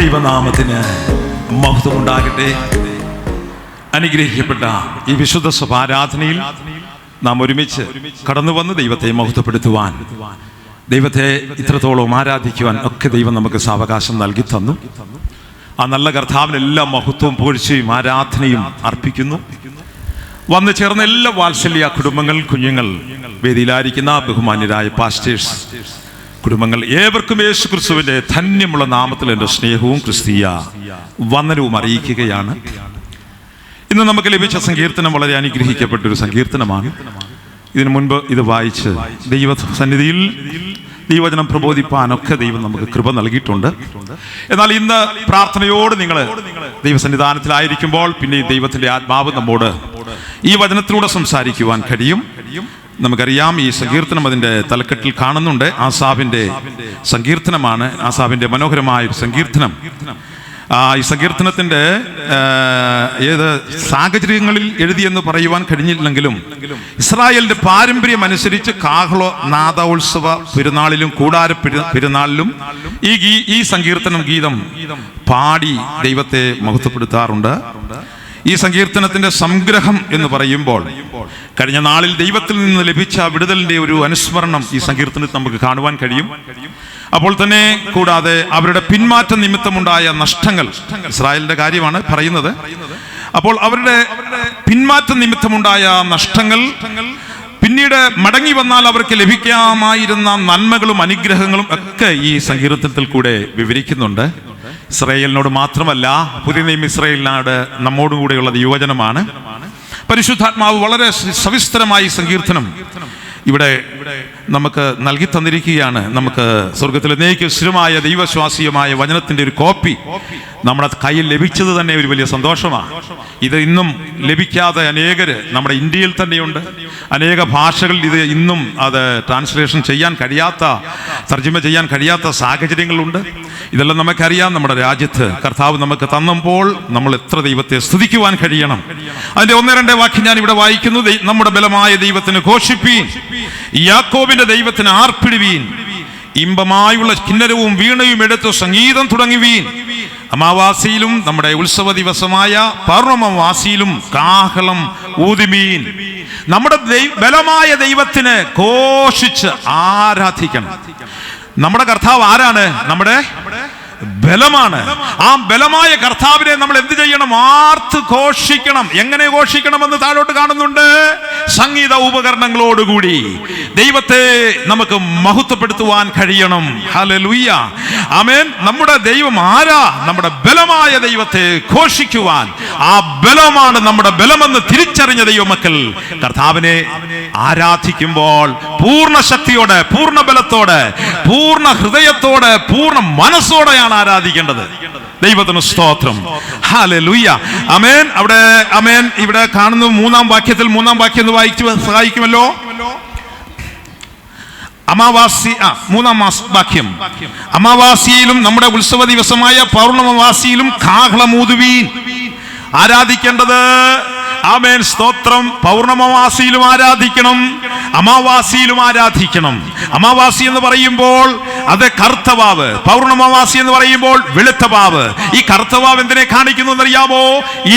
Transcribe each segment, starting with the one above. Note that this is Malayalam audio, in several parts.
ദൈവനാമത്തിന് മഹത്വമുണ്ടാകട്ടെ. അനുഗ്രഹിക്കപ്പെട്ട ഈ വിശുദ്ധ സഭാരാധനയിൽ നാം ഒരുമിച്ച് കടന്നു വന്ന് ദൈവത്തെ മഹത്വപ്പെടുത്തുവാൻ, ദൈവത്തെ ഇത്രത്തോളം ആരാധിക്കുവാൻ ഒക്കെ ദൈവം നമുക്ക് സാവകാശം നൽകി തന്നു. ആ നല്ല കർത്താവിന് എല്ലാ മഹത്വവും പുകഴ്ചയും ആരാധനയും അർപ്പിക്കുന്നു. വന്നു ചേർന്ന എല്ലാ വാത്സല്യ കുടുംബങ്ങൾ, കുഞ്ഞുങ്ങൾ, വേദിയിലായിരിക്കുന്ന ബഹുമാന്യരായ പാസ്റ്റേഴ്സ് കുടുംബങ്ങൾ ഏവർക്കും യേശു ക്രിസ്തുവിന്റെ ധന്യമുള്ള നാമത്തിൽ എൻ്റെ സ്നേഹവും ക്രിസ്തീയ വന്ദനവും അറിയിക്കുകയാണ്. ഇന്ന് നമുക്ക് ലഭിച്ച സങ്കീർത്തനം വളരെ അനുഗ്രഹിക്കപ്പെട്ടൊരു സങ്കീർത്തനമാണ്. ഇതിനു മുൻപ് ഇത് വായിച്ച് ദൈവസന്നിധിയിൽ ദൈവവചനം പ്രബോധിപ്പാനൊക്കെ ദൈവം നമുക്ക് കൃപ നൽകിയിട്ടുണ്ട്. എന്നാൽ ഇന്ന് പ്രാർത്ഥനയോട് നിങ്ങൾ ദൈവസന്നിധാനത്തിലായിരിക്കുമ്പോൾ പിന്നെ ദൈവത്തിന്റെ ആത്മാവ് നമ്മോട് ഈ വചനത്തിലൂടെ സംസാരിക്കുവാൻ കഴിയും. നമുക്കറിയാം, ഈ സങ്കീർത്തനം അതിൻ്റെ തലക്കെട്ടിൽ കാണുന്നുണ്ട്. ആസാഫിൻ്റെ സങ്കീർത്തനമാണ്. ആസാഫിൻ്റെ മനോഹരമായ ഒരു സങ്കീർത്തനം. ഈ സങ്കീർത്തനത്തിൻ്റെ ഏത് സാഹചര്യങ്ങളിൽ എഴുതിയെന്ന് പറയുവാൻ കഴിഞ്ഞില്ലെങ്കിലും ഇസ്രായേലിന്റെ പാരമ്പര്യം അനുസരിച്ച് കാഹളനാദോത്സവ പെരുന്നാളിലും കൂടാര പെരുന്നാളിലും ഈ സങ്കീർത്തനം ഗീതം പാടി ദൈവത്തെ മഹത്വപ്പെടുത്താറുണ്ട്. ഈ സങ്കീർത്തനത്തിന്റെ സംഗ്രഹം എന്ന് പറയുമ്പോൾ കഴിഞ്ഞ നാളിൽ ദൈവത്തിൽ നിന്ന് ലഭിച്ച വിടുതലിന്റെ ഒരു അനുസ്മരണം ഈ സങ്കീർത്തനത്തിൽ നമുക്ക് കാണുവാൻ കഴിയും. അപ്പോൾ തന്നെ കൂടാതെ അവരുടെ പിന്മാറ്റ നിമിത്തമുണ്ടായ നഷ്ടങ്ങൾ, ഇസ്രായേലിന്റെ കാര്യമാണ് പറയുന്നത്. അപ്പോൾ അവരുടെ പിന്മാറ്റ നിമിത്തമുണ്ടായ നഷ്ടങ്ങൾ, പിന്നീട് മടങ്ങി വന്നാൽ അവർക്ക് ലഭിക്കാമായിരുന്ന നന്മകളും അനുഗ്രഹങ്ങളും ഒക്കെ ഈ സങ്കീർത്തനത്തിൽ കൂടെ വിവരിക്കുന്നുണ്ട്. ഇസ്രായേലിനോട് മാത്രമല്ല, പുതിയ നിയമ ഇസ്രായേലിനോട് നമ്മോടുകൂടെയുള്ള യുവജനമാണ്. പരിശുദ്ധാത്മാവ് വളരെ സവിസ്തരമായി സങ്കീർത്തനം ഇവിടെ നമുക്ക് നൽകി തന്നിരിക്കുകയാണ്. നമുക്ക് സ്വർഗത്തിലെ എന്നേക്കും സ്ഥിരമായ ദൈവശ്വാസീയമായ വചനത്തിന്റെ ഒരു കോപ്പി നമ്മുടെ കയ്യിൽ ലഭിച്ചത് തന്നെ ഒരു വലിയ സന്തോഷമാണ്. ഇത് ഇന്നും ലഭിക്കാതെ അനേകര് നമ്മുടെ ഇന്ത്യയിൽ തന്നെയുണ്ട്. അനേക ഭാഷകളിൽ ഇത് ഇന്നും അത് ട്രാൻസ്ലേഷൻ ചെയ്യാൻ കഴിയാത്ത, തർജ്ജമ ചെയ്യാൻ കഴിയാത്ത സാഹചര്യങ്ങളുണ്ട്. ഇതെല്ലാം നമുക്കറിയാം. നമ്മുടെ രാജ്യത്ത് കർത്താവ് നമുക്ക് തന്നപ്പോൾ നമ്മൾ എത്ര ദൈവത്തെ സ്തുതിക്കുവാൻ കഴിയണം. അതിന്റെ 1-2 വാക്യം ഞാൻ ഇവിടെ വായിക്കുന്നു. നമ്മുടെ ബലമായ ദൈവത്തിന് ഘോഷിപ്പീൻ, യാക്കോബിന്റെ ദൈവത്തിന് ആർപ്പിടുവീൻ, ഇമ്പമായുള്ള കിന്നരവും വീണയും എടുത്ത് സംഗീതം തുടങ്ങുവീൻ. അമാവാസിയിലും നമ്മുടെ ഉത്സവ ദിവസമായ പൗർണമവാസിയിലും കാഹളം ഊതുവീൻ. നമ്മുടെ ബലമായ ദൈവത്തിന് ഘോഷിച്ച് ആരാധിക്കണം. നമ്മുടെ കർത്താവ് ആരാണ്? നമ്മുടെ ബലമാണ്. ആ ബലമായ കർത്താവിനെ നമ്മൾ എന്ത് ചെയ്യണം? ആർത്ത് ഘോഷിക്കണം. എങ്ങനെ ഘോഷിക്കണമെന്ന് താഴോട്ട് കാണുന്നുണ്ട്. സംഗീത ഉപകരണങ്ങളോടുകൂടി ദൈവത്തെ നമുക്ക് മഹത്വപ്പെടുത്തുവാൻ കഴിയണം. ഹല്ലേലൂയ, ആമേൻ. നമ്മുടെ ദൈവം ആരാ? നമ്മുടെ ബലമായ ദൈവത്തെ ഘോഷിക്കുവാൻ. ആ ബലമാണ് നമ്മുടെ ബലമെന്ന് തിരിച്ചറിഞ്ഞ ദൈവമക്കൾ കർത്താവിനെ ആരാധിക്കുമ്പോൾ പൂർണ്ണ ശക്തിയോടെ, പൂർണ്ണ ബലത്തോടെ, പൂർണ്ണ ഹൃദയത്തോടെ, പൂർണ്ണ മനസ്സോടെയാണ് ആരാധിക്കേണ്ടത്. ദൈവത്തിന് സ്തോത്രം. ഹല്ലേലൂയ, ആമേൻ. അവിടെ ആമേൻ ഇവിടെ കാണുന്നു 3-ാം വാക്യത്തിൽ 3-ാം വാക്യം ഒന്ന് വായിച്ചു സഹായിക്കുമല്ലോ. അമാവാസി 3-ാം വാക്യം. അമാവാസിയിലും നമ്മുടെ ഉത്സവ ദിവസമായ പൗർണമവാസിയിലും കാഹളമൂതുവീൻ. ആരാധിക്കേണ്ടത്, ആമേൻ, സ്തോത്രം, പൗർണമവാസിയിലും ആരാധിക്കണം, അമാവാസിയിലും ആരാധിക്കണം. അമാവാസി എന്ന് പറയുമ്പോൾ അത് കറുത്തവാവ്, പൗർണമവാസി എന്ന് പറയുമ്പോൾ വെളുത്തവാവ്. ഈ കറുത്തവാവ് എന്തിനെ കാണിക്കുന്നു എന്നറിയാമോ?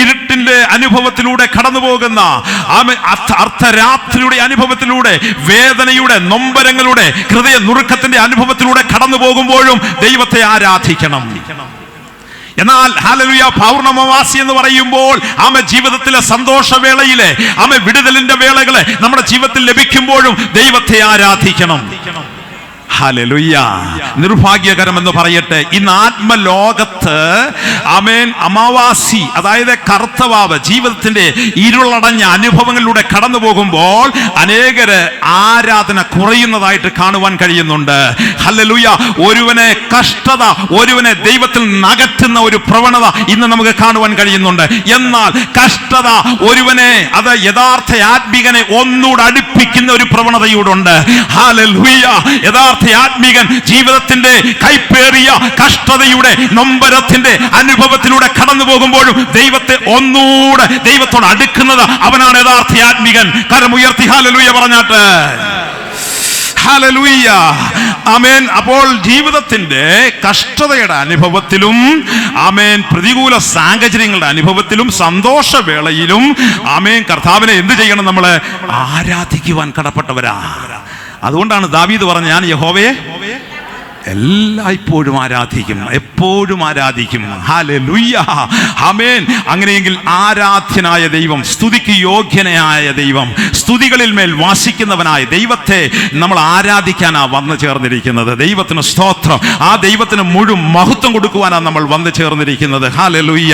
ഇരുട്ടിന്റെ അനുഭവത്തിലൂടെ കടന്നു പോകുന്ന, അർദ്ധരാത്രിയുടെ അനുഭവത്തിലൂടെ, വേദനയുടെ, നൊമ്പരങ്ങളുടെ, ഹൃദയ നുറുക്കത്തിന്റെ അനുഭവത്തിലൂടെ കടന്നു പോകുമ്പോഴും ദൈവത്തെ ആരാധിക്കണം. എന്നാൽ ഹല്ലേലൂയ, പൗർണമവാസി എന്ന് പറയുമ്പോൾ ജീവിതത്തിലെ സന്തോഷവേളയിലെ വിടുതലിന്റെ വേളകളെ നമ്മുടെ ജീവിതത്തിൽ ലഭിക്കുമ്പോഴും ദൈവത്തെ ആരാധിക്കണം. ഹല്ലേലൂയ. നിർഭാഗ്യകരമെന്ന് പറയട്ടെ, ഇന്ന് ആത്മലോകത്ത് ആമേൻ അമാവാസി, അതായത് കറുത്തവാവ്, ജീവിതത്തിന്റെ ഇരുളടഞ്ഞ അനുഭവങ്ങളിലൂടെ കടന്നു പോകുമ്പോൾ അനേകര് ആരാധന കുറയുന്നതായിട്ട് കാണുവാൻ കഴിയുന്നുണ്ട്. ഹല്ലേലൂയ. ഒരുവനെ കഷ്ടത, ഒരുവനെ ദൈവത്തിൽ നകറ്റുന്ന ഒരു പ്രവണത ഇന്ന് നമുക്ക് കാണുവാൻ കഴിയുന്നുണ്ട്. എന്നാൽ കഷ്ടത ഒരുവനെ, അത് യഥാർത്ഥ ആത്മികനെ ഒന്നുകൂടെ അടുപ്പിക്കുന്ന ഒരു പ്രവണതയോടുണ്ട്. ഹല്ലേലൂയ. യഥാർത്ഥ ആത്മീകൻ ജീവിതത്തിന്റെ കൈപ്പേറിയ കഷ്ടതയുടെ, നൊമ്പരത്തിന്റെ അനുഭവത്തിലൂടെ കടന്നു പോകുമ്പോഴും ദൈവത്തെ ഒന്നുകൂടെ ദൈവത്തോട് അടുക്കുന്നത് അവനാണ് യഥാർത്ഥ ആത്മീകൻ. കരമുയർത്തി ഹല്ലേലൂയ പറഞ്ഞാട്ട്. ഹല്ലേലൂയ, ആമേൻ. അപ്പോൾ ജീവിതത്തിന്റെ കഷ്ടതയുടെ അനുഭവത്തിലും, ആമേൻ, പ്രതികൂല സാഹചര്യങ്ങളുടെ അനുഭവത്തിലും, സന്തോഷവേളയിലും, ആമേൻ, കർത്താവിനെ എന്ത് ചെയ്യണം? നമ്മള് ആരാധിക്കുവാൻ കടപ്പെട്ടവരാ. അതുകൊണ്ടാണ് ദാവീദ് പറഞ്ഞ, ഞാൻ യഹോവയെ എല്ലായ്പ്പോഴും ആരാധിക്കും, എപ്പോഴും ആരാധിക്കും. ഹല്ലേലൂയ, ആമേൻ. അങ്ങനെയെങ്കിൽ ആരാധ്യനായ ദൈവം, സ്തുതിക്ക് യോഗ്യനായ ദൈവം, സ്തുതികളിൽ മേൽ വാസിക്കുന്നവനായ ദൈവത്തെ നമ്മൾ ആരാധിക്കാനാ വന്നു ചേർന്നിരിക്കുന്നത്. ദൈവത്തിന് സ്തോത്രം. ആ ദൈവത്തിന് മുഴുവൻ മഹത്വം കൊടുക്കുവാനാണ് നമ്മൾ വന്നു ചേർന്നിരിക്കുന്നത്. ഹല്ലേലൂയ.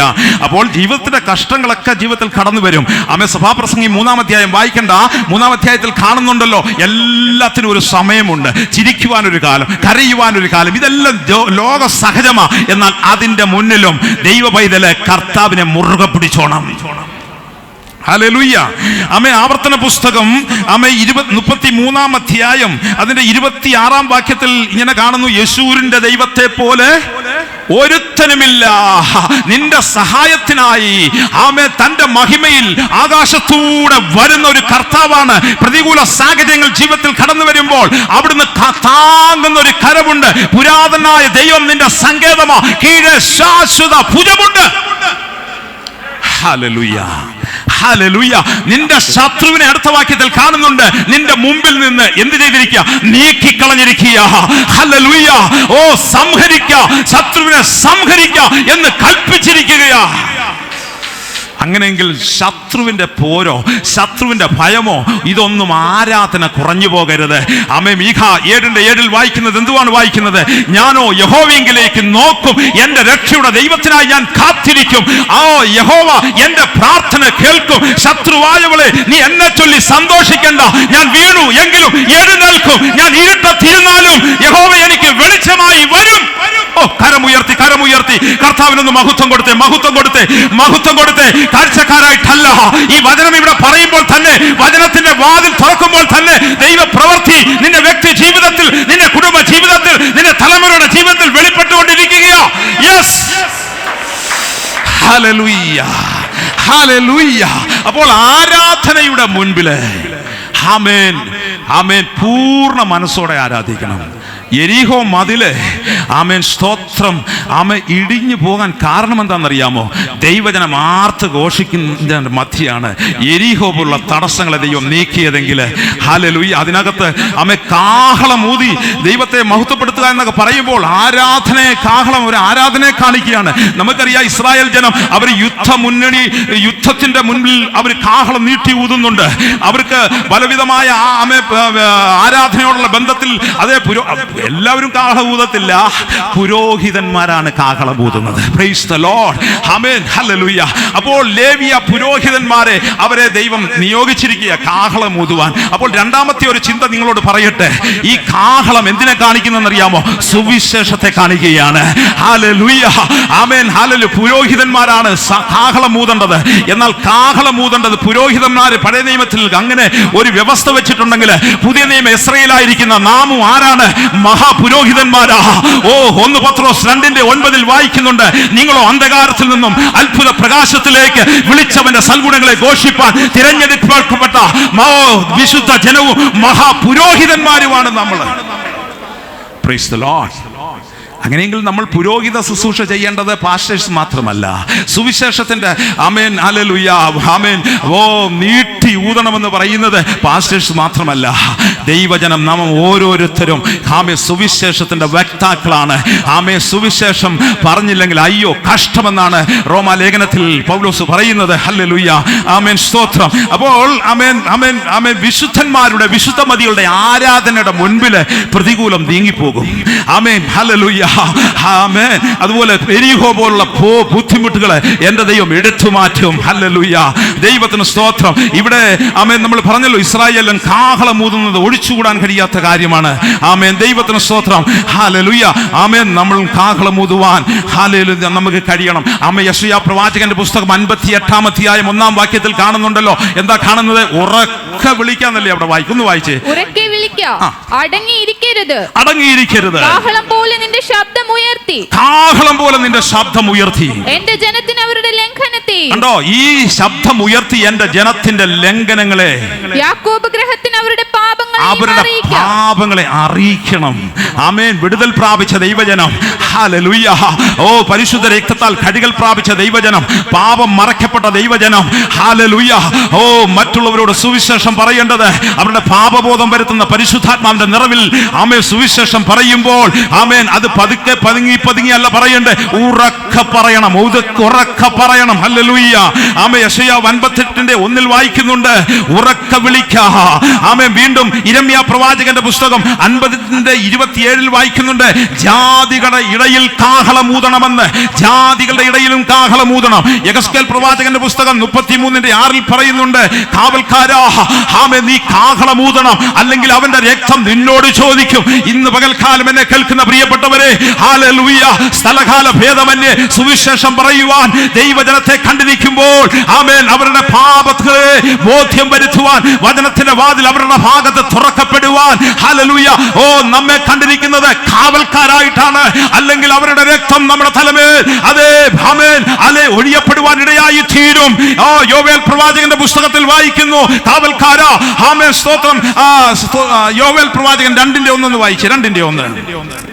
അപ്പോൾ ജീവിതത്തിന്റെ കഷ്ടങ്ങളൊക്കെ ജീവിതത്തിൽ കടന്നു വരും. ആമേൻ. സഭാപ്രസംഗി 3-ാം അധ്യായം വായിക്കണ്ട. 3-ാം അധ്യായത്തിൽ കാണുന്നുണ്ടല്ലോ, എല്ലാത്തിനും ഒരു സമയമുണ്ട്. ചിരിക്കുവാനൊരു കാലം, കരയുവാൻ ഒരു കാലം. ഇതെല്ലാം ലോക സഹജമാ. എന്നാൽ അതിന്റെ മുന്നിലും ദൈവ പൈതല് കർത്താവിനെ മുറുകെ പിടിച്ചോണം. ഹല്ലേലൂയ, ആമേൻ. ആവർത്തന പുസ്തകം, ആമേൻ, 33-ാം അധ്യായം അതിന്റെ 26-ാം വാക്യത്തിൽ ഇങ്ങനെ കാണുന്നു, യെശൂരിന്റെ ദൈവത്തെ പോലെ ഒരുത്തനുമില്ല. നിന്റെ സഹായത്തിനായി, ആമേൻ, തന്റെ മഹിമയിൽ ആകാശത്തൂടെ വരുന്ന ഒരു കർത്താവാണ്. പ്രതികൂല സാഹചര്യങ്ങൾ ജീവിതത്തിൽ കടന്നു വരുമ്പോൾ അവിടുന്ന് താങ്ങുന്ന ഒരു കരമുണ്ട്. പുരാതനായ ദൈവം നിന്റെ സങ്കേതമാ, കീഴെ ശാശ്വത ഭുജമുണ്ട്. Hallelujah, hallelujah. നിന്റെ ശത്രുവിനെ അടുത്ത വാക്യത്തിൽ കാണുന്നുണ്ട്. നിന്റെ മുമ്പിൽ നിന്ന് എന്ത് ചെയ്തിരിക്കുക? നീക്കിക്കളഞ്ഞിരിക്കുക. ഹല്ലേലൂയ. ഓ, സംഹരിക്കുക, ശത്രുവിനെ സംഹരിക്കുക എന്ന് കൽപ്പിച്ചിരിക്കുകയാ. അങ്ങനെയെങ്കിൽ ശത്രുവിന്റെ പോരോ, ശത്രുവിന്റെ ഭയമോ, ഇതൊന്നും ആരാധന കുറഞ്ഞു പോകരുത്. ആമേൻ. മീഖ 7:7 വായിക്കുന്നത് എന്തുവാണ് വായിക്കുന്നത്? ഞാനോ യഹോവയെങ്കിലേക്ക് നോക്കും, എന്റെ രക്ഷയുടെ ദൈവത്തിനായി ഞാൻ കാത്തിരിക്കും. ആ യഹോവ എന്റെ പ്രാർത്ഥന കേൾക്കും. ശത്രുവായവളെ, നീ എന്നെ ചൊല്ലി സന്തോഷിക്കണ്ട. ഞാൻ വീണു എങ്കിലും എഴുന്നേൽക്കും. ഞാൻ ഇരുട്ടത്തിരുന്നാലും യഹോവ എനിക്ക് വെളിച്ചമായി വരും. ഓ, കരമുയർത്തി, കരമുയർത്തി കർത്താവിനൊന്ന് മഹത്വം കൊടുത്തേ, മഹത്വം കൊടുത്തേ, മഹത്വം കൊടുത്തേ. കാഴ്ചക്കാരായിട്ടല്ല, ഈ വചനം ഇവിടെ പറയുമ്പോൾ തന്നെ, വചനത്തിന്റെ വാതിൽ തുറക്കുമ്പോൾ തന്നെ ദൈവ പ്രവൃത്തി നിന്റെ വ്യക്തി ജീവിതത്തിൽ, നിന്റെ കുടുംബ ജീവിതത്തിൽ, നിന്റെ തലമുറയുടെ ജീവിതത്തിൽ വെളിപ്പെട്ടുകൊണ്ടിരിക്കുകയാ. Yes, hallelujah, hallelujah. അപ്പോൾ ആരാധനയുടെ മുൻപില്, ആമേൻ, ആമേൻ, പൂർണ്ണ മനസ്സോടെ ആരാധിക്കണം. യെരിഹോ മതില്, ആമേൻ, സ്തോത്രം, ആമേൻ, ഇടിഞ്ഞു പോകാൻ കാരണം എന്താണെന്നറിയാമോ? ദൈവജനം ആർത്ത് ഘോഷിക്കുന്നതിന്റെ മധ്യയാണ് യെരിഹോ പോലുള്ള തടസ്സങ്ങളെ ദൈവം നീക്കിയതെങ്കിൽ, ഹല്ലേലൂയ. അതിനകത്ത് ആമേൻ കാഹളമൂതി ദൈവത്തെ മഹത്വപ്പെടുത്തുക എന്നൊക്കെ പറയുമ്പോൾ ആരാധനയെ, കാഹളം ഒരു ആരാധനയെ കാണിക്കുകയാണ്. നമുക്കറിയാം, ഇസ്രായേൽ ജനം അവർ യുദ്ധത്തിന്റെ മുൻപിൽ അവർ കാഹളം നീട്ടി ഊതുന്നുണ്ട്. അവർക്ക് പലവിധമായ ആരാധനയോടുള്ള ബന്ധത്തിൽ, അതേ എല്ലാവരും കാഹളമൂതത്തില്ല, പുരോഹിതന്മാരാണ് കാഹളമൂതുന്നത്. Praise the Lord, amen, hallelujah. അപ്പോൾ ലേവിയ പുരോഹിതന്മാരെ അവരെ ദൈവം നിയോഗിച്ചിരിക്കുക കാഹളമൂതുവാൻ. അപ്പോൾ രണ്ടാമത്തെ ഒരു ചിന്ത നിങ്ങളോട് പറയട്ടെ. ഈ കാഹളം എന്തിനെ കാണിക്കുന്നറിയാമോ? സുവിശേഷത്തെ കാണിക്കുകയാണ്. ഹല്ലേലൂയ, ആമേൻ, ഹല്ലേലൂയ. പുരോഹിതന്മാരാണ് കാഹളമൂതേണ്ടത്. എന്നാൽ കാഹളമൂതേണ്ടത് പുരോഹിതന്മാര് പഴയ നിയമത്തിൽ അങ്ങനെ ഒരു വ്യവസ്ഥ വെച്ചിട്ടുണ്ടെങ്കിൽ, പുതിയ നിയമം ഇസ്രായേലായിരിക്കുന്ന നാമും ആരാണ്? മഹാപുരോഹിതന്മാരാ. ഓ, 1 പത്രോസ് 2:9 വായിക്കുന്നുണ്ട്, നിങ്ങളോ അന്ധകാരത്തിൽ നിന്നും അത്ഭുത പ്രകാശത്തിലേക്ക് വിളിച്ചവന്റെ സൽഗുണങ്ങളെ ഘോഷിപ്പാൻ തിരഞ്ഞെടുക്കപ്പെട്ട വിശുദ്ധ ജനവും മഹാപുരോഹിതന്മാരുമാണ് നമ്മൾ. Price the Lord. അങ്ങനെയെങ്കിൽ നമ്മൾ പുരോഹിത ശുശ്രൂഷ ചെയ്യേണ്ടത് പാസ്റ്റേഴ്സ് മാത്രമല്ല, സുവിശേഷത്തിന്റെ, ആമേൻ, ഹല്ലേലൂയ, ആമേൻ, ഓ, നീട്ടി ഊതണമെന്ന് പറയുന്നത് പാസ്റ്റേഴ്സ് മാത്രമല്ല, ദൈവജനം നാം ഓരോരുത്തരും, ആമേൻ, സുവിശേഷത്തിന്റെ വക്താക്കളാണ്. ആമേൻ, സുവിശേഷം പറഞ്ഞില്ലെങ്കിൽ അയ്യോ കഷ്ടമെന്നാണ് റോമാലേഖനത്തിൽ പൗലോസ് പറയുന്നത്. ഹല്ലേലൂയ, ആമേൻ, സ്തോത്രം. അപ്പോൾ ആമേൻ, ആമേൻ, ആമേൻ, വിശുദ്ധന്മാരുടെ, വിശുദ്ധമതികളുടെ ആരാധനയുടെ മുൻപിൽ പ്രതികൂലം നീങ്ങിപ്പോകും. ആമേൻ, ഹല്ലേലൂയ, ആമേൻ. അതുപോലെ യെരിഹോ പോലുള്ള ബുദ്ധിമുട്ടുകളെ എന്റെ ദൈവം എടുത്തു മാറ്റും. ഹല്ലേലൂയ, ദൈവത്തിന് സ്തോത്രം. ഇവിടെ ആമേൻ, നമ്മൾ പറഞ്ഞല്ലോ, ഇസ്രായേലും കാഹളമൂതുന്നത് ഒഴിച്ചുകൂടാൻ കഴിയാത്ത കാര്യമാണ്. ആമേൻ, ദൈവത്തിന് സ്തോത്രം. ഹല്ലേലൂയ, ആമേൻ. നമ്മൾ കാഹളമൂതുവാൻ, ഹല്ലേലൂയ, നമുക്ക് കഴിയണം. ആമേൻ. യെശയ്യാ പ്രവാചകന്റെ പുസ്തകം 58-ാം അധ്യായം 1-ാം വാക്യത്തിൽ കാണുന്നുണ്ടല്ലോ. എന്താ കാണുന്നത്? ഉറക്കെ വിളിക്കാന്നല്ലേ അവിടെ വായിക്കുന്നു. വായിച്ചേ. ഉറക്കെ വിളിക്കുക, അടങ്ങിയിരിക്കരുത്, അടങ്ങിയിരിക്കരുത്. കാഹളം പോലെ നിന്റെ ശബ്ദം ഉയർത്തി, കാഹളം പോലെ നിന്റെ ശബ്ദം ഉയർത്തി. എന്റെ ജനത്തിന് അവരുടെ ലംഘനത്തെ, കണ്ടോ, ഈ ശബ്ദം ഉയർത്തി എന്റെ ജനത്തിന്റെ ലംഘനങ്ങളെ, യാക്കോബ് ഗൃഹത്തിന് അവരുടെ പാപങ്ങളെ അവരുടെ പാപങ്ങളെ അറിയിക്കണം. ആമേൻ. വിടുതൽ പ്രാപിച്ച ദൈവജനം, ഹല്ലേലൂയ. ഓ, പരിശുദ്ധ രക്തത്താൽ കഴുകൽ പ്രാപിച്ച ദൈവജനം, പാപം മറയ്ക്കപ്പെട്ട ദൈവജനം, ഹല്ലേലൂയ. ഓ, മറ്റുള്ളവരോട് സുവിശേഷം പറയേണ്ടത് അവരുടെ പാപബോധം വരുത്തുന്ന പരിശുദ്ധാത്മാവിന്റെ നിറവിൽ ആമേൻ സുവിശേഷം പറയുമ്പോൾ ആമേൻ അത് പതുക്കെ പതുങ്ങിയല്ല പറയണ്ടേ, ഉറക്കെ പറയണം, ഉറക്കെ പറയണം. ഹല്ലേലൂയ. ആമേൻ. യെശയ്യാവ് 58:1 വായിക്കുന്നുണ്ട്, ഉറക്കെ വിളിക്കാ. ആമേൻ. വീണ്ടും യിരെമ്യാ പ്രവാചകന്റെ പുസ്തകം 50:27 വായിക്കുന്നുണ്ട്, ജാതികളുടെ ഇടയിൽ കാഹളമൂതണമെന്ന്. ജാതികളുടെ ഇടയിലും കാഹളമൂതണം. യെഹെസ്കേൽ പ്രവാചകന്റെ പുസ്തകം 33:6 പറയുന്നുണ്ട്, കാവൽക്കാരാ, ആമേൻ, നീ കാഹളമൂതണം, അല്ലെങ്കിൽ അവന്റെ രക്തം നിന്നോട് ചോദിക്കും. ഇന്ന് പകൽക്കാലം എന്നെ കേൾക്കുന്ന പ്രിയപ്പെട്ടവരെ, ഹല്ലേലൂയ, സ്ഥലകാല ഭേദമന്യേ സുവിശേഷം പറയുവാൻ ദൈവജനത്തെ കണ്ടിരിക്കുമ്പോൾ ആമേൻ അവരുടെ പാപങ്ങളെ ബോധ്യം വരുത്തുവാൻ വചനത്തിന്റെ വാതിൽ അവരുടെ ഭാഗത്ത് തുറക്കപ്പെടുവാൻ, ഹല്ലേലൂയ, ഓ, നമ്മെ കണ്ടിരിക്കുന്നത് കാവൽക്കാരായിട്ടാണ്. അല്ലെങ്കിൽ അവരുടെ രക്തം നമ്മുടെ തലമേൽ അതേ ആമേൻ അല്ലെ ഒഴിയപ്പെടുവാൻ ഇടയായി തീരും. ഓ, യോവേൽ പ്രവാചകന്റെ പുസ്തകത്തിൽ വായിക്കുന്നു, കാവൽക്കാരാ, ആമേൻ, സ്തോത്രം. യോവേൽ പ്രവാചകൻ 2:1 വായിച്ചു. 2:1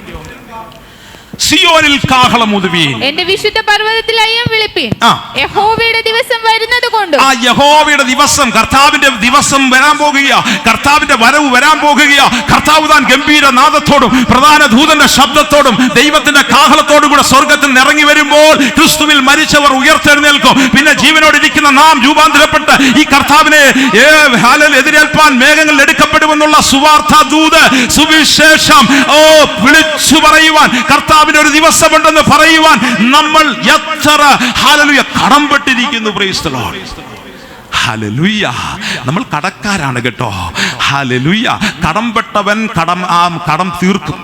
സിയോനിൽ കാഹളമൂതുവീൻ, എന്റെ വിശുദ്ധ പർവ്വതത്തിൽ അയ്യം വിളിപ്പീൻ. യഹോവയുടെ ദിവസം വരുന്നത് കൊണ്ട്, ആ യഹോവയുടെ ദിവസം, കർത്താവിന്റെ ദിവസം വരാൻ പോകുകയാ. കർത്താവിന്റെ വരവ് വരാൻ പോകുകയാ. കർത്താവ് താൻ ഗംഭീര നാദത്തോടും പ്രധാന ദൂതന്റെ ശബ്ദത്തോടും ദൈവത്തിന്റെ കാഹളത്തോടും കൂടെ സ്വർഗത്തിൽ ഇറങ്ങി വരുമ്പോൾ ക്രിസ്തുവിൽ മരിച്ചവർ ഉയർത്തെഴുന്നേൽക്കും. പിന്നെ ജീവനോടിരിക്കുന്ന നാം രൂപാന്തരപ്പെട്ട് ഈ കർത്താവിനെ എതിരേൽപ്പാൻ മേഘങ്ങളിൽ എടുക്കപ്പെടുമെന്നുള്ള സുവാർത്ത ദൂത്, സുവിശേഷം, ഓ, വിളിച്ചു പറയുവാൻ, കർത്താവ് ഒരു ദിവസമുണ്ടെന്ന് പറയുവാൻ നമ്മൾ എത്ര ഹല്ലേലൂയ കടംപെട്ടിരിക്കുന്നു. Praise the Lord. ഹല്ലേലൂയ. നമ്മൾ കടക്കാരാണ് കേട്ടോ. ഹല്ലേലൂയ. കടംപെട്ടവൻ കടം തീർക്കും.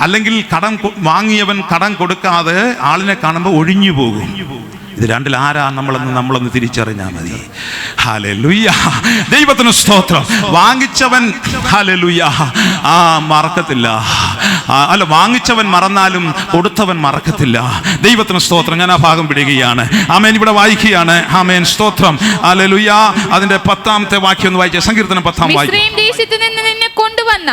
അല്ലെങ്കിൽ കടം വാങ്ങിയവൻ കടം കൊടുക്കാതെ ആളിനെ കാണുമ്പോൾ ഒഴിഞ്ഞു പോകും. ഇത് രണ്ടിൽ ആരാ നമ്മളൊന്ന് തിരിച്ചറിഞ്ഞാൽ മതി. ഹല്ലേലൂയ. ദൈവത്തിന് സ്തോത്രം. വാങ്ങിച്ചവൻ ഹല്ലേലൂയ മറക്കത്തില്ല. അല്ല, വാങ്ങിച്ചവൻ മറന്നാലും കൊടുത്തവൻ മറക്കത്തില്ല. ദൈവത്തിന് സ്തോത്രം. ഞാൻ ആ ഭാഗം പിടിക്കുകയാണ്. ആമേൻ. ഇവിടെ വായിക്കുകയാണ്. ആമേൻ, സ്തോത്രം. ഹല്ലേലൂയ. അതിന്റെ 10ാമത്തെ വാക്യം ഒന്ന് വായിച്ചേ. സങ്കീർത്തനം 10ാം വാക്യം. മിസ്രയീം ദേശത്ത് നിന്ന് നിന്നെ കൊണ്ടുവന്ന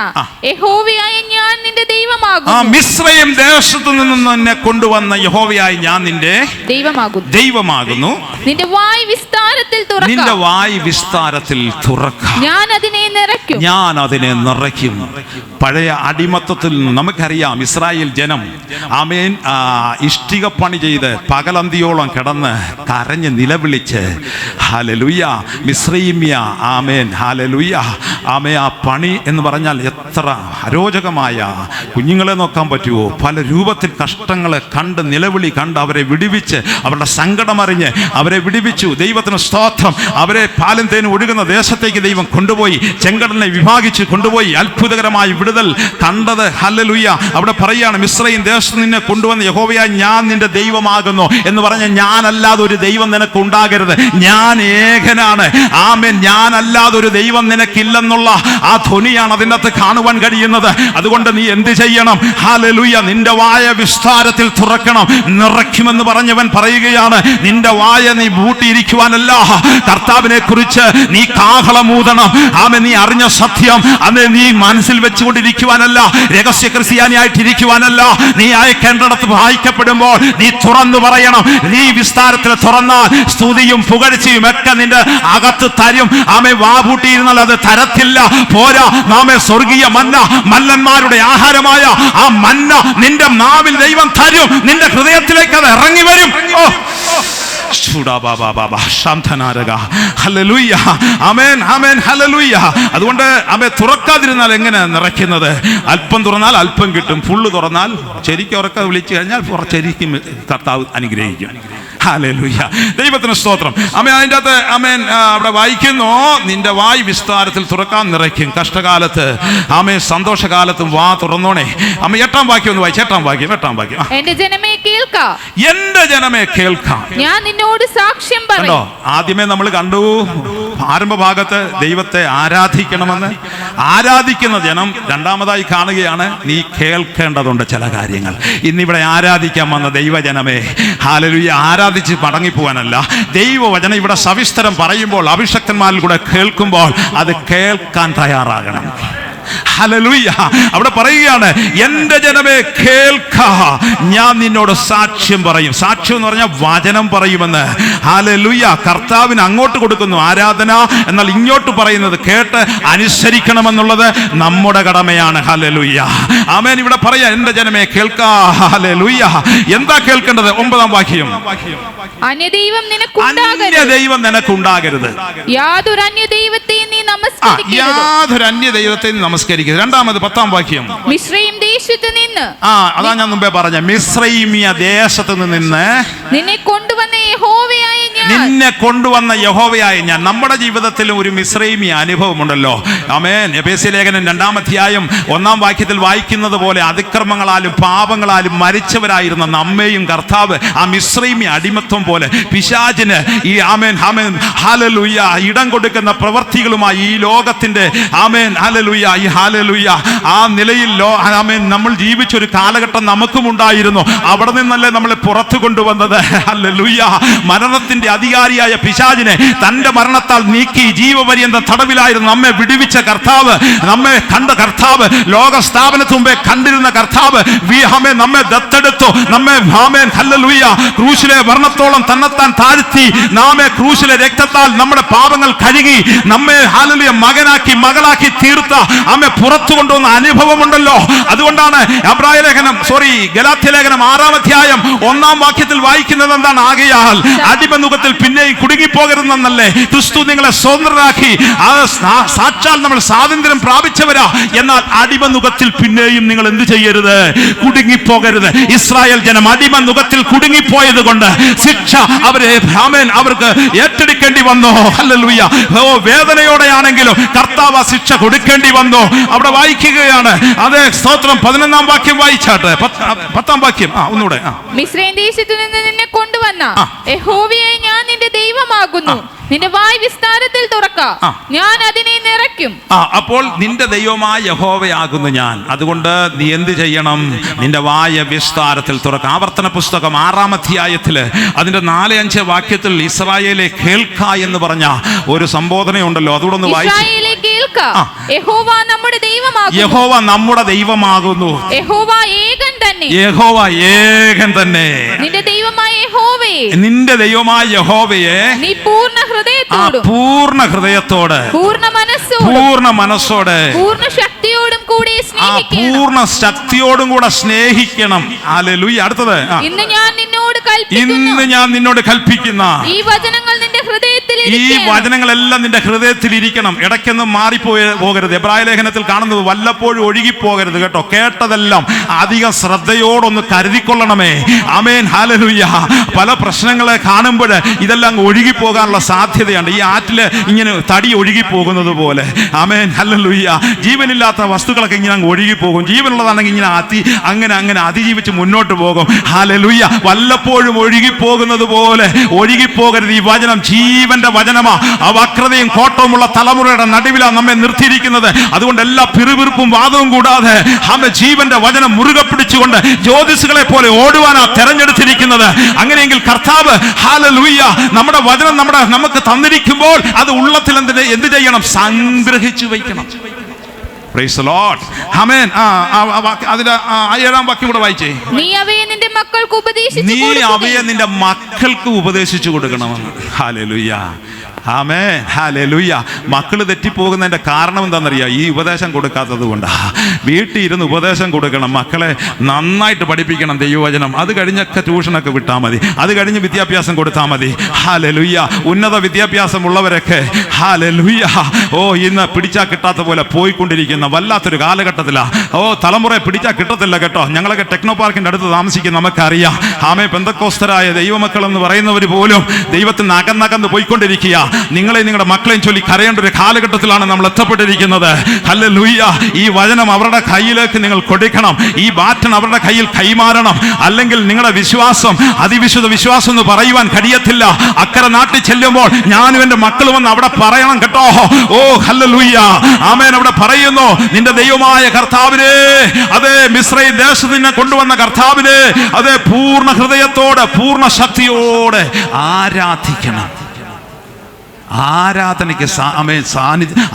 യഹോവയായ ഞാൻ നിന്റെ ദൈവമാകുന്നു. മിസ്രയീം ദേശത്ത് നിന്ന് നിന്നെ കൊണ്ടുവന്ന യഹോവയായ ഞാൻ നിന്റെ ദൈവമാകുന്നു. നിന്റെ വായ് വിസ്താരത്തിൽ തുറക്കാം. നിന്റെ വായ് വിസ്താരത്തിൽ തുറക്കാം. ഞാൻ അതിനെ നിറയ്ക്കും. പഴയ അടിമത്തത്തിൽ നമുക്കറിയാം, ഇസ്രായേൽ ജനം ആമേൻ ഇഷ്ടിക പണി ചെയ്ത് പകലന്തിയോളം കിടന്ന് കരഞ്ഞ് നിലവിളിച്ച് ഹല്ലേലൂയ മിസ്രയീമ്യ ആമേൻ ഹല്ലേലൂയ ആമേ. ആ പണി എന്ന് പറഞ്ഞാൽ എത്ര അരോചകമായ, കുഞ്ഞുങ്ങളെ നോക്കാൻ പറ്റുമോ? പല രൂപത്തിൽ കഷ്ടങ്ങളെ കണ്ട് നിലവിളി കണ്ട് അവരെ വിടുവിച്ച് അവരുടെ സങ്കടമറിഞ്ഞ് അവരെ വിടുവിച്ചു. ദൈവത്തിന് സ്തോത്രം. അവരെ പാലും തേനും ഒഴുകുന്ന ദേശത്തേക്ക് ദൈവം കൊണ്ടുപോയി. ചെങ്കടലിനെ വിഭാഗിച്ച് കൊണ്ടുപോയി. അത്ഭുതകരമായ വിടുതൽ കണ്ടത്. ഹല്ലേലൂയ. അവിടെ പറയാണ്, മിസ്രയീം ദേശത്ത് നിന്നെ കൊണ്ടുവന്ന യഹോവയായ ഞാൻ നിന്റെ ദൈവമാകുന്നു എന്ന് പറഞ്ഞ ഞാനല്ലാതെ ഒരു ദൈവം നിനക്ക് ഉണ്ടാകരുത്. ഞാൻ ഏകനാണ്. ആമേൻ. ഞാനല്ലാതെ ഒരു ദൈവം നിനക്കില്ലെന്നുള്ള ആ ധ്വനിയാണ് അതിനകത്ത് കാണുവാൻ കഴിയുന്നത്. അതുകൊണ്ട് നീ എന്ത് ചെയ്യണം? ഹല്ലേലൂയ. നിന്റെ വായ വിസ്താരത്തിൽ തുറക്കണം. നിറയ്ക്കുമെന്ന് പറഞ്ഞവൻ പറയുകയാണ്, നിന്റെ വായ നീ പൂട്ടിയിരിക്കുവാനല്ല, കർത്താവിനെ കുറിച്ച് നീ കാഹളമൂതണം. ആമേൻ. നീ അറിഞ്ഞ സത്യം അന്ന് നീ മനസ്സിൽ വെച്ചുകൊണ്ടിരിക്കുവാനല്ല, രഹസ്യ ക്രിസ്ത്യാനിയായിട്ടിരിക്കുവാനല്ല. നീ അയക്കേണ്ടിടത്ത് വായിക്കപ്പെടുമ്പോൾ നീ തുറന്നു പറയണം. നീ വിസ്താരത്തിൽ തുറന്നാൽ സ്തുതിയും പുകഴ്ചയും ഒക്കെ നിന്റെ അകത്ത് തരും. ആമേ. വാപൂട്ടിയിരുന്നാൽ അത് തരത്തില്ല. പോരാ, നാമേ സ്വർഗീയ മന്ന, മല്ലന്മാരുടെ ആഹാരമായ ആ മന്ന നിന്റെ നാവിൽ ദൈവം തരും. നിന്റെ ഹൃദയത്തിലേക്ക് അത് ഇറങ്ങി വരും. അതുകൊണ്ട് ആമേ തുറക്കാതിരുന്നാൽ എങ്ങനെ നിറയ്ക്കുന്നത്? അല്പം തുറന്നാൽ അല്പം കിട്ടും, ഫുള്ള് തുറന്നാൽ ശരിക്കും ഉറക്കം വിളിച്ചു കഴിഞ്ഞാൽ ശരിക്കും കർത്താവ് അനുഗ്രഹിക്കും. ഹല്ലേലൂയ. ദൈവത്തിന് സ്തോത്രം. ആമേൻ. അതിൻ്റെ അകത്ത് ആമേൻ അവിടെ വായിക്കുന്നു, നിന്റെ വായ് വിസ്താരത്തിൽ തുറക്കാൻ നിറയ്ക്കും. കഷ്ടകാലത്ത് ആമേൻ സന്തോഷകാലത്തും വാ തുറന്നോണേ. ആമേൻ. 8ാം വാക്യം ഒന്ന് വായിച്ചു. 8ാം വാക്യം. എന്റെ ജനമേ കേൾക്കാം, എന്റെ ജനമേ കേൾക്കാം, ഞാൻ നിന്നോട് സാക്ഷ്യം പറയും. ആദ്യമേ നമ്മൾ കണ്ടു ആരംഭ ഭാഗത്ത് ദൈവത്തെ ആരാധിക്കണമെന്ന്. ആരാധിക്കുന്ന ജനം രണ്ടാമതായി കാണുകയാണ്, നീ കേൾക്കേണ്ടതുണ്ട് ചില കാര്യങ്ങൾ. ഇന്നിവിടെ ആരാധിക്കാൻ വന്ന ദൈവജനമേ, ഹല്ലേലൂയ, ആരാധിച്ച് മടങ്ങിപ്പോവാനല്ല. ദൈവവചനം ഇവിടെ സവിസ്തരം പറയുമ്പോൾ അഭിഷക്തന്മാരിൽ കൂടെ കേൾക്കുമ്പോൾ അത് കേൾക്കാൻ തയ്യാറാകണം. ഹല്ലേലൂയ. അവിടെ പറയുകയാണ്, എന്റെ ജനമേ കേൾക്ക, ഞാൻ നിന്നോട് സാക്ഷ്യം പറയും. സാക്ഷ്യം എന്ന് പറഞ്ഞാൽ വചനം പറയുമെന്ന്. ഹല്ലേലൂയ. കർത്താവിന് അങ്ങോട്ട് കൊടുക്കുന്നു ആരാധന, എന്നാൽ ഇങ്ങോട്ട് പറയുന്നത് കേട്ട് അനുസരിക്കണമെന്നുള്ളത് നമ്മുടെ കടമയാണ്. ഹല്ലേലൂയ. ആമേൻ. ഇവിടെ പറയാ, എന്റെ ജനമേ കേൾക്ക. ഹല്ലേലൂയ. എന്താ കേൾക്കേണ്ടത്? 9-ാം വാക്യം, അന്യദൈവം നിനക്കുണ്ടാകരുത്. അന്യദൈവം നിനക്കുണ്ടാകരുത്. യാതൊരു അന്യദൈവത്തെയും നീ നമസ്കരിക്കരുത്. യാതൊരു അന്യദൈവത്തെയും നമസ്കരിക്കരുത്. 2-ാമത് 10-ാം വാക്യം, മിസ്രയീം ദേശത്ത് നിന്ന്, അതാ ഞാൻ മുമ്പേ പറഞ്ഞ, മിസ്രയീമിയ ദേശത്ത് നിന്ന് നിന്നെ കൊണ്ടുവന്ന യഹോവയായ ഞാൻ, നിന്നെ കൊണ്ടുവന്ന യഹോവയായ ഞാൻ. നമ്മുടെ ജീവിതത്തിലും ഒരു മിസ്രയീമിയ അനുഭവമുണ്ടല്ലോ. ആമേൻ. എഫേസ്യ ലേഖനം 2-ാം അധ്യായം 1-ാം വാക്യത്തിൽ വായിക്കുന്നത് പോലെ, അതിക്രമങ്ങളാലും പാപങ്ങളാലും മരിച്ചവരായിരുന്ന നമ്മെയും കർത്താവ് ആ മിസ്രയീമിയ അടിമത്വം പോലെ പിശാചിന് ഈ ആമേൻ ആമേൻ ഹല്ലേലൂയ ഇടം കൊടുക്കുന്ന പ്രവർത്തികളുമായി ഈ ലോകത്തിന്റെ ആമേൻ ഹല്ലേലൂയ ഈ ഹല്ലേലൂയ ആ നിലയിൽ ആമേൻ നമ്മൾ ജീവിച്ചൊരു കാലഘട്ടം നമുക്കും ഉണ്ടായിരുന്നു. അവിടെ നിന്നല്ലേ നമ്മളെ പുറത്തു കൊണ്ടുവന്നത്. ഹല്ലേലൂയ. മരണത്തിന്റെ അധികാരിയായ പിശാചിനെ തന്റെ മരണത്താൽ നീക്കി ജീവപര്യന്തം തടവിലായിരുന്നു നമ്മെ വിടുവിച്ച കർത്താവ്, നമ്മെ കണ്ട കർത്താവ്, ലോക സ്ഥാപനത്തിന് മുമ്പേ കണ്ടിരുന്ന കർത്താവ് നമ്മെ ദത്തെടുത്തു. നമ്മെ ആമേൻ ഹല്ലേലൂയ ക്രൂശിലെ മരണത്തോളം തന്നെത്താൻ താഴ്ത്തി നാമെ ക്രൂശിലെ രക്തത്താൽ നമ്മുടെ പാപങ്ങൾ കഴുകി നമ്മെ ഹല്ലേലൂയ മകനാക്കി മകളാക്കി തീർത്ത നമ്മെ പുറത്തു കൊണ്ടുവന്ന അനുഭവമുണ്ടല്ലോ. അതുകൊണ്ടാണ് ഗലാത്യ ലേഖനം 6-ാം അധ്യായം 1-ാം വാക്യത്തിൽ വായിക്കുന്നത് എന്താണ്? ആകയാൽ അടിമനുഖത്തിൽ പിന്നെയും കുടുങ്ങിപ്പോകരുതെന്നല്ലേ ക്രിസ്തു നിങ്ങളെ സ്വതന്ത്രരാക്കി. സാക്ഷാൽ നമ്മൾ സ്വാതന്ത്ര്യം പ്രാപിച്ചവരാ. എന്നാൽ അടിമനുഖത്തിൽ പിന്നെയും നിങ്ങൾ എന്ത് ചെയ്യരുത്? കുടുങ്ങിപ്പോകരുത്. ഇസ്രായേൽ ജനം അടിമനുഖത്തിൽ കുടുങ്ങിപ്പോയത് കൊണ്ട് ശിക്ഷ അവർക്ക് ഏറ്റെടുക്കേണ്ടി വന്നു. ഹല്ലേലൂയ. വേദനയോടെയാണെങ്കിലും കർത്താവ് ആ ശിക്ഷ കൊടുക്കേണ്ടി വന്നു. അവിടെ വായിക്കുകയാണ്, അതേ സ്തോത്രം. 11-ാം വാക്യം വായിച്ചാട്ടെ. 10-ാം വാക്യം ഒന്നുകൂടെ. മിസ്രയീം ദേശത്തു നിന്ന് നിന്നെ കൊണ്ടുവന്ന യഹോവയായ ഞാൻ നിന്റെ ദൈവമാകുന്നു. നിന്റെ വായ് വിസ്താരത്തിൽ തുറക്ക, ഞാൻ അതിനെ നിറയ്ക്കും. അപ്പോൾ നിന്റെ ദൈവമായ യഹോവയാകുന്നു ഞാൻ. അതുകൊണ്ട് നീ എന്ത് ചെയ്യണം? നിന്റെ വായ വിസ്താരത്തിൽ തുറക്ക. ആവർത്തന പുസ്തകം 6-ാം അധ്യായത്തില് അതിന്റെ 4-5 വാക്യത്തിൽ ഇസ്രായേലെ കേൾക്ക എന്ന് പറഞ്ഞ ഒരു സംബോധനയുണ്ടല്ലോ. അതുകൊണ്ടൊന്ന് വായിച്ചു. യഹോവ നമ്മുടെ ദൈവമാകുന്നു. യഹോവ നമ്മുടെ ദൈവമാകുന്നു. യഹോവ ഏകൻ തന്നെ. യഹോവ ഏകൻ തന്നെ. നിന്റെ ദൈവമായ യഹോവയെ, നിന്റെ ദൈവമായ യഹോവയെ നീ പൂർണ്ണ ഹൃദയത്തോടും പൂർണ്ണ ഹൃദയത്തോടെ പൂർണ്ണ മനസ്സോടെ പൂർണ്ണ ശക്തിയോടും കൂടി സ്നേഹിക്കണം. പൂർണ്ണ ശക്തിയോടും കൂടെ സ്നേഹിക്കണം. ഹല്ലേലൂയ. അടുത്തത്, ഇന്ന് ഞാൻ നിന്നോട് കൽപ്പിക്കുന്ന ഈ വചനങ്ങൾ നിന്റെ ഹൃദയത്തിൽ, ഈ വചനങ്ങളെല്ലാം നിന്റെ ഹൃദയത്തിൽ ഇരിക്കണം. ഇടയ്ക്കൊന്നും പോകരുത്. എബ്രായ ലേഖനത്തിൽ കാണുന്നത് വല്ലപ്പോഴും ഒഴുകിപ്പോകരുത് കേട്ടോ. കേട്ടതെല്ലാം അധികം ശ്രദ്ധയോടൊന്ന് കരുതിക്കൊള്ളണമേ. ആമേൻ. ഹല്ലേലൂയ. പല പ്രശ്നങ്ങളെ കാണുമ്പോൾ ഇതെല്ലാം ഒഴുകിപ്പോകാനുള്ള സാധ്യതയുണ്ട്. ഈ ആറ്റില് ഇങ്ങനെ തടി ഒഴുകിപ്പോകുന്നത് പോലെ. ആമേൻ. ഹല്ലേലൂയ. ജീവനില്ലാത്ത വസ്തുക്കളൊക്കെ ഇങ്ങനെ അങ്ങ് ഒഴുകിപ്പോകും. ജീവനുള്ളതാണെങ്കിൽ ഇങ്ങനെ അങ്ങനെ അതിജീവിച്ച് മുന്നോട്ട് പോകും. ഹല്ലേലൂയ. വല്ലപ്പോഴും ഒഴുകിപ്പോകുന്നത് പോലെ ഒഴുകിപ്പോകരുത്. ഈ വചനം ജീവന്റെ വചനമാ. ആ വക്രതയും കോട്ടവുമുള്ള തലമുറയുടെ നടുവിലാണ് നമ്മെ നിർത്തിയിരിക്കുന്നത്. അതുകൊണ്ട് എല്ലാ പിറുപിറുപ്പും വാദവും കൂടാതെ ജീവന്റെ വചനം മുറുകെ പിടിച്ചുകൊണ്ട് ജ്യോതിസുകളെ പോലെ ഓടുവാനാ തെരഞ്ഞെടുത്തിരിക്കുന്നത്. അങ്ങനെയെങ്കിൽ കർത്താവ് ഹല്ലേലൂയ നമ്മുടെ വചനം നമുക്ക് തന്നിരിക്കുമ്പോൾ അത് ഉള്ളത്തിൽ എന്ത് ചെയ്യണം? സംഗ്രഹിച്ചു വയ്ക്കണം. Praise the Lord. Amen. അതിന്റെ 7-ാം വാക്യം കൂടെ വായിച്ചേ. നീ അവയെ നിന്റെ മക്കൾക്ക് ഉപദേശിച്ചു കൊടുക്കണമെന്ന്. ഹല്ലേലൂയ. ആമേൻ. ഹല്ലേലൂയ. മക്കള് തെറ്റിപ്പോകുന്നതിന്റെ കാരണം എന്താണെന്നറിയാം? ഈ ഉപദേശം കൊടുക്കാത്തത് കൊണ്ടാ. വീട്ടിൽ ഇരുന്ന് ഉപദേശം കൊടുക്കണം. മക്കളെ നന്നായിട്ട് പഠിപ്പിക്കണം ദൈവവചനം. അത് കഴിഞ്ഞൊക്കെ ട്യൂഷനൊക്കെ വിട്ടാൽ മതി. അത് കഴിഞ്ഞ് വിദ്യാഭ്യാസം കൊടുത്താൽ മതി. ഹല്ലേലൂയ. ഉന്നത വിദ്യാഭ്യാസം ഉള്ളവരൊക്കെ ഹല്ലേലൂയ ഇന്ന് പിടിച്ചാൽ കിട്ടാത്ത പോലെ പോയിക്കൊണ്ടിരിക്കുന്ന വല്ലാത്തൊരു കാലഘട്ടത്തിലാ. തലമുറയെ പിടിച്ചാൽ കിട്ടത്തില്ല കേട്ടോ. ഞങ്ങളൊക്കെ ടെക്നോ പാർക്കിന്റെ അടുത്ത് താമസിക്കുന്ന നമുക്കറിയാം. ആമേ. പെന്തക്കോസ്തരായ ദൈവമക്കൾ എന്ന് പറയുന്നവർ പോലും ദൈവത്തിന് അകന്നകന്ന് പോയിക്കൊണ്ടിരിക്കുക. നിങ്ങളുടെ മക്കളെയും ചൊല്ലി കരയേണ്ട ഒരു കാലഘട്ടത്തിലാണ് നമ്മൾ എത്തപ്പെട്ടിരിക്കുന്നത്. ഹല്ലേലൂയ. ഈ വചനം അവരുടെ കയ്യിലേക്ക് നിങ്ങൾ കൊടുക്കണം. ഈ ബാറ്റൺ അവരുടെ കയ്യിൽ കൈമാറണം. അല്ലെങ്കിൽ നിങ്ങളുടെ വിശ്വാസം അതിവിശുദ്ധ വിശ്വാസം എന്ന് പറയുവാൻ കഴിയത്തില്ല. അക്കരെ നാട്ടിൽ ചെല്ലുമ്പോൾ ഞാനും എന്റെ മക്കളും വന്ന് അവിടെ പറയണം കേട്ടോ. ഹല്ലേലൂയ. ആമേൻ. അവിടെ പറയുന്നു, നിന്റെ ദൈവമായ കർത്താവിനെ, അതേ മിസ്രയീം ദേശത്ത് നിന്നെ കൊണ്ടുവന്ന കർത്താവിനെ, അതേ പൂർണ്ണ ഹൃദയത്തോടെ പൂർണ്ണ ശക്തിയോടെ ആരാധിക്കണം. ആരാധനയ്ക്ക്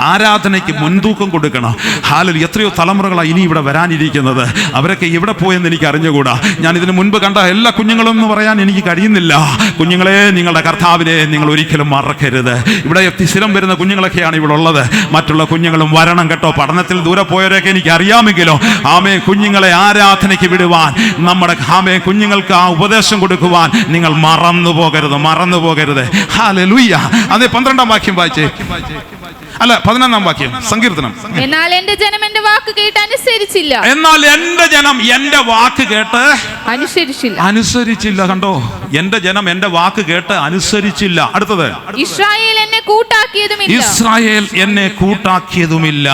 ആരാധനയ്ക്ക് മുൻതൂക്കം കൊടുക്കണം. ഹല്ലേലൂയ. എത്രയോ തലമുറകളാണ് ഇനി ഇവിടെ വരാനിരിക്കുന്നത്. അവരൊക്കെ എവിടെ പോയെന്ന് എനിക്ക് അറിഞ്ഞുകൂടാ. ഞാൻ ഇതിനു മുൻപ് കണ്ട എല്ലാ കുഞ്ഞുങ്ങളും എന്ന് പറയാൻ എനിക്ക് കഴിയുന്നില്ല. കുഞ്ഞുങ്ങളെ, നിങ്ങളുടെ കർത്താവിനെ നിങ്ങൾ ഒരിക്കലും മറക്കരുത്. ഇവിടെ സ്ഥിരം വരുന്ന കുഞ്ഞുങ്ങളൊക്കെയാണ് ഇവിടെ ഉള്ളത്. മറ്റുള്ള കുഞ്ഞുങ്ങളും വരണം കേട്ടോ. പഠനത്തിൽ ദൂരെ പോയവരൊക്കെ എനിക്ക് അറിയാമെങ്കിലോ കുഞ്ഞുങ്ങളെ ആരാധനയ്ക്ക് വിടുവാൻ, നമ്മുടെ കുഞ്ഞുങ്ങൾക്ക് ആ ഉപദേശം കൊടുക്കുവാൻ നിങ്ങൾ മറന്നു പോകരുത്. ഹല്ലേലൂയ. അതേ 12-ാം വാക്യം വായിച്ചേ. അല്ല, 11-ാം വാക്യം, സങ്കീർത്തനം. എന്നാൽ എന്റെ ജനം എന്റെ വാക്ക് കേട്ട് അനുസരിച്ചില്ല. അനുസരിച്ചില്ല. കണ്ടോ, എന്റെ ജനം എന്റെ വാക്ക് കേട്ട് അനുസരിച്ചില്ല. അടുത്തത്, ഇസ്രായേൽ എന്നെ കൂട്ടാക്കിയതുമില്ല.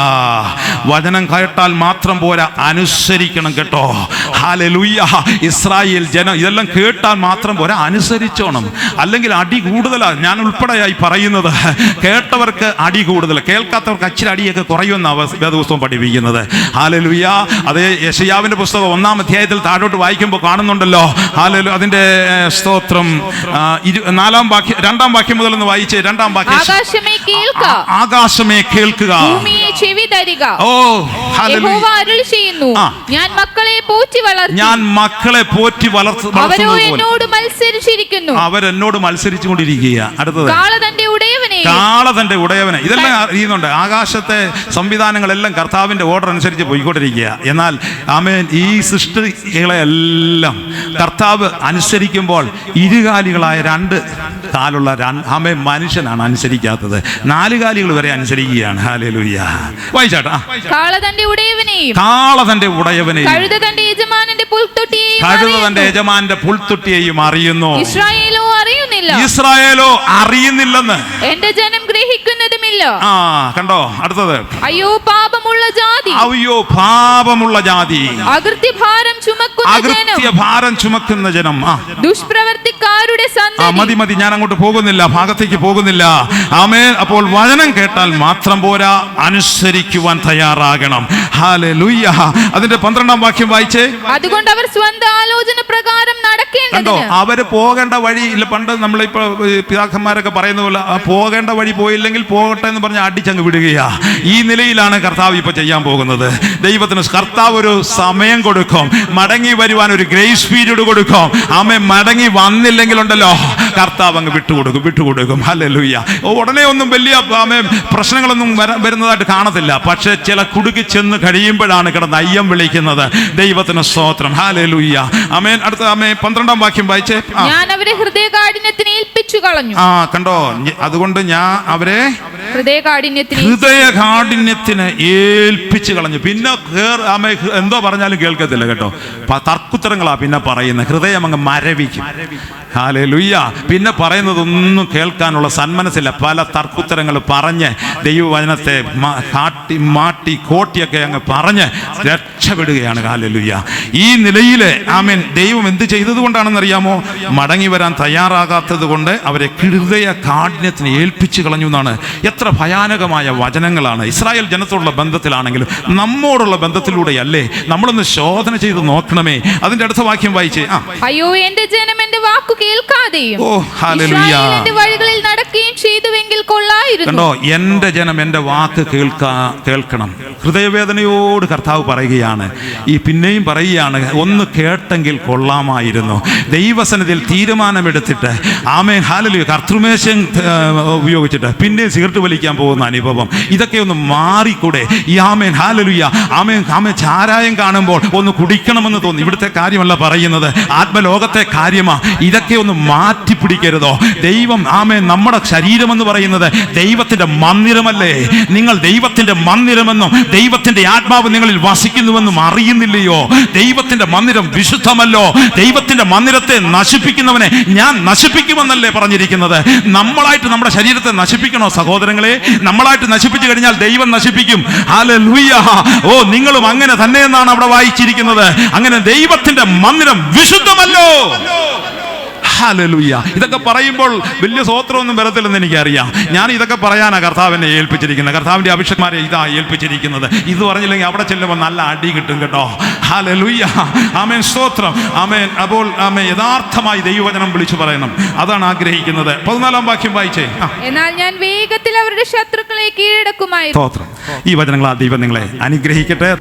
വചനം കേട്ടാൽ മാത്രം പോരാ, അനുസരിക്കണം കേട്ടോ. ഹല്ലേലൂയ. ഇസ്രായേൽ ജനം ഇതെല്ലാം കേട്ടാൽ മാത്രം പോരാ, അനുസരിച്ചോണം. അല്ലെങ്കിൽ അടി കൂടുതലാണ്. ഞാൻ ഉൾപ്പെടെയായി പറയുന്നത്. കേട്ടവർക്ക് അടി കൂടുതൽ, കേൾക്കാത്തവർക്ക് അച്ചിരി അടിയൊക്കെ കുറയുമെന്നാണ് വേദപുസ്തകം പഠിപ്പിക്കുന്നത്. ഹല്ലേലൂയ. അതേ യെശയ്യാവിന്റെ പുസ്തകം 1-ാം അധ്യായത്തിൽ താഴോട്ട് വായിക്കുമ്പോൾ കാണുന്നുണ്ടല്ലോ. ഹല്ലേലൂയ. അതിന്റെ സ്തോത്രം 2-ാം വാക്യം മുതൽ ഒന്ന് വായിച്ചേ. 2-ാം വാക്യം. ആകാശമേ കേൾക്കുക, ഭൂമിയെ ചെവി തരിക. യഹോവ അരുളി ചെയ്യുന്നു, ഞാൻ മക്കളെ പോറ്റി വളർത്തുന്നു. അവരെന്നോട് മത്സരിച്ചുകൊണ്ടിരിക്കുക. അടുത്തത്, കാള തന്റെ ഉടയവനെ. ഇതെല്ലാം അറിയുന്നുണ്ട്. ആകാശത്തെ സംവിധാനങ്ങളെല്ലാം കർത്താവിന്റെ ഓർഡർ അനുസരിച്ച് പോയിക്കൊണ്ടിരിക്കുക. എന്നാൽ ഈ സൃഷ്ടികളെല്ലാം കർത്താവ് അനുസരിക്കുമ്പോൾ ഇരുകാലികളായ 2 കാലുള്ള മനുഷ്യനാണ് അനുസരിക്കാത്തത്. 4 കാലികൾ വരെ അനുസരിക്കുകയാണ്. ഹല്ലേലൂയ. വായിച്ചാട്ടാ. കാള തന്റെ ഉടയവനെയും കഴുത തന്റെ യജമാന്റെ പുൽത്തൊട്ടിയെയും അറിയുന്നു. ഇസ്രായേലോ അറിയുന്നില്ലെന്ന് എന്റെ ജനം ഗ്രഹിക്കുന്നതുമില്ല. കണ്ടോ. അടുത്തത്, അയ്യോ പാപമുള്ള ജാതി, അകൃത്യഭാരം ചുമക്കുന്ന ജനം, ദുഷ്പ്രവർത്തിക്കാരുടെ സന്തതി. മതി, ഞാൻ അങ്ങോട്ട് പോകുന്നില്ല, ഭാഗത്തേക്ക് പോകുന്നില്ല. ആമേൻ. അപ്പോൾ വചനം കേട്ടാൽ മാത്രം പോരാ, അനുസരിക്കുവാൻ തയ്യാറാകണം. ഹല്ലേലൂയ. അതിന്റെ 12-ാം വാക്യം വായിച്ചേ. അതുകൊണ്ട് അവർ സ്വന്തം ആലോചന പ്രകാരം നടക്കേണ്ടതിന്. അവര് പോകേണ്ട വഴി ഇല്ല. പണ്ട് നമ്മളിപ്പോ പിതാക്കന്മാരൊക്കെ പറയുന്ന പോലെ പോകേണ്ട വഴി പോയില്ലെങ്കിൽ പോകട്ടെ എന്ന് പറഞ്ഞ് അടിച്ചങ്ങ് വിടുകയാ. ഈ നിലയിലാണ് കർത്താവ് ഇപ്പൊ ചെയ്യാൻ പോകുന്നത്. ദൈവത്തിന് കർത്താവ് ഒരു സമയം കൊടുക്കും, മടങ്ങി വരുവാൻ ഒരു ഗ്രേസ് പീരീഡ് കൊടുക്കും. മടങ്ങി വന്നില്ലെങ്കിലുണ്ടല്ലോ, കർത്താവ് അങ്ങ് വിട്ടുകൊടുക്കും. ഹല്ലേലൂയ. ഉടനെ ഒന്നും വലിയ പ്രശ്നങ്ങളൊന്നും വരുന്നതായിട്ട് കാണത്തില്ല. പക്ഷെ ചില കുടുക്കി ചെന്ന് കഴിയുമ്പോഴാണ് കിടന്ന് അയ്യം വിളിക്കുന്നത്. ദൈവത്തിന് സ്തോത്രം. ഹല്ലേലൂയ. ആമേൻ. അടുത്ത 12-ാം വാക്യം വായിച്ചേ. ഞാൻ അവരെ ഹൃദയകാഠിന്യത്തിന് ഏൽപ്പിച്ചു കളഞ്ഞു. കണ്ടോ. അതുകൊണ്ട് ഞാൻ അവരെ ഹൃദയകാഠിന്യത്തിന് ഏൽപ്പിച്ചു കളഞ്ഞു. പിന്നെ എന്തോ പറഞ്ഞാലും കേൾക്കത്തില്ല കേട്ടോ. തർക്കുത്തരങ്ങളാ പിന്നെ പറയുന്നത്. ഹൃദയം അങ്ങ് മരവിക്കും. ഹല്ലേലൂയ. പിന്നെ പറയുന്നതൊന്നും കേൾക്കാനുള്ള സന്മനസ്സില്ല. പല തർക്കുത്തരങ്ങൾ പറഞ്ഞ് ദൈവവചനത്തെ മാട്ടി കോട്ടിയൊക്കെ അങ്ങ് പറഞ്ഞ് രക്ഷപ്പെടുകയാണ്. ഹല്ലേലൂയ. ഈ നിലയിൽ ദൈവം എന്ത് ചെയ്തത് കൊണ്ടാണെന്നറിയാമോ? മടങ്ങി വരാൻ തയ്യാറാകാത്തത് കൊണ്ട് അവരെ ഹൃദയ കാഠിന്യത്തിന് ഏൽപ്പിച്ചു കളഞ്ഞു എന്നാണ്. എത്ര ഭയാനകമായ വചനങ്ങളാണ്. ഇസ്രായേൽ ജനത്തോടുള്ള ബന്ധത്തിലാണെങ്കിലും നമ്മോടുള്ള ബന്ധത്തിലൂടെയല്ലേ? നമ്മളൊന്ന് ശോധന ചെയ്ത് നോക്കണമേ. അതിന്റെ അടുത്ത വാക്യം വായിച്ചേ. അയ്യോ, എന്റെ ജനം എന്റെ വാക്കു കേൾക്കാതെയും എന്റെ വഴികളിൽ നടക്കുകയും ചെയ്തുവെങ്കിൽ കൊള്ളായിരുന്നു. കണ്ടോ, എന്റെ ജനം എന്റെ വാക്ക് കേൾക്കണം. ഹൃദയവേദനയോട് കർത്താവ് പറയുകയാണ്. പിന്നെയും പറയുകയാണ്, ഒന്ന് കേട്ടെങ്കിൽ കൊള്ളാമായിരുന്നു. ദൈവസന്നിധിയിൽ തീരുമാനമെടുത്തിട്ട് ഹല്ലേലൂയ കർത്തൃമേശം ഉപയോഗിച്ചിട്ട് പിന്നെ സിഗരറ്റ് വലിക്കാൻ പോകുന്ന അനുഭവം, ഇതൊക്കെ ഒന്ന് മാറിക്കൂടെ? ഹല്ലേലൂയ. ചാരായം കാണുമ്പോൾ ഒന്ന് കുടിക്കണമെന്ന് തോന്നി. ഇവിടുത്തെ കാര്യമല്ല പറയുന്നത്, ആത്മലോകത്തെ കാര്യമാ. ഇതൊക്കെ ഒന്ന് മാറ്റിപ്പിടിക്കരുതോ? ദൈവം നമ്മുടെ ശരീരമെന്ന് പറയുന്നത് ദൈവത്തിന്റെ മന്ദിരമല്ലേ? നിങ്ങൾ ദൈവത്തിന്റെ മന്ദിരമെന്നും ദൈവത്തിന്റെ ആത്മാവ് നിങ്ങളിൽ വസിക്കുന്നുവെന്നും അറിയുന്നില്ലയോ? ദൈവത്തിന്റെ മന്ദിരം വിശുദ്ധമല്ലോ. ദൈവത്തിന്റെ മന്ദിരത്തെ നശിപ്പിക്കുന്നവനെ ഞാൻ നശിപ്പിക്കുമെന്നല്ലേ പറഞ്ഞിരിക്കുന്നത്? നമ്മളായിട്ട് നമ്മുടെ ശരീരത്തെ നശിപ്പിക്കണോ സഹോദരങ്ങളെ? നമ്മളായിട്ട് നശിപ്പിച്ചു കഴിഞ്ഞാൽ ദൈവം നശിപ്പിക്കും. ഹല്ലേലൂയ. നിങ്ങളും അങ്ങനെ തന്നെയെന്നാണ് അവിടെ വായിച്ചിരിക്കുന്നത്. അങ്ങനെ ദൈവത്തിന്റെ മന്ദിരം വിശുദ്ധമല്ലോ. ഹല്ലേലൂയ. ഇതൊക്കെ പറയുമ്പോൾ വലിയ സ്വോത്രമൊന്നും വരത്തില്ലെന്ന് എനിക്കറിയാം. ഞാൻ ഇതൊക്കെ പറയാനാ കർത്താവിനെ ഏൽപ്പിച്ചിരിക്കുന്നത്. കർത്താവിന്റെ അഭിഷേകന്മാരെ ഇതാ ഏൽപ്പിച്ചിരിക്കുന്നത്. ഇത് പറഞ്ഞില്ലെങ്കിൽ അവിടെ ചെല്ലുമ്പോൾ നല്ല അടി കിട്ടും കേട്ടോ. ഹല്ലേലൂയ. ആമേൻ. സ്തോത്രം. ആമേൻ. അപ്പോൾ ആമേൻ, യഥാർത്ഥമായി ദൈവവചനം വിളിച്ചു പറയണം. അതാണ് ആഗ്രഹിക്കുന്നത്. 14-ാം വാക്യം വായിച്ചേ. എന്നാൽ ഞാൻ വേഗത്തിൽ അവരുടെ ശത്രുക്കളെ കീഴടക്കുമായിരുന്നു. സ്തോത്രം. ഈ വചനങ്ങളാ ദൈവം നിങ്ങളെ അനുഗ്രഹിക്കട്ടെ.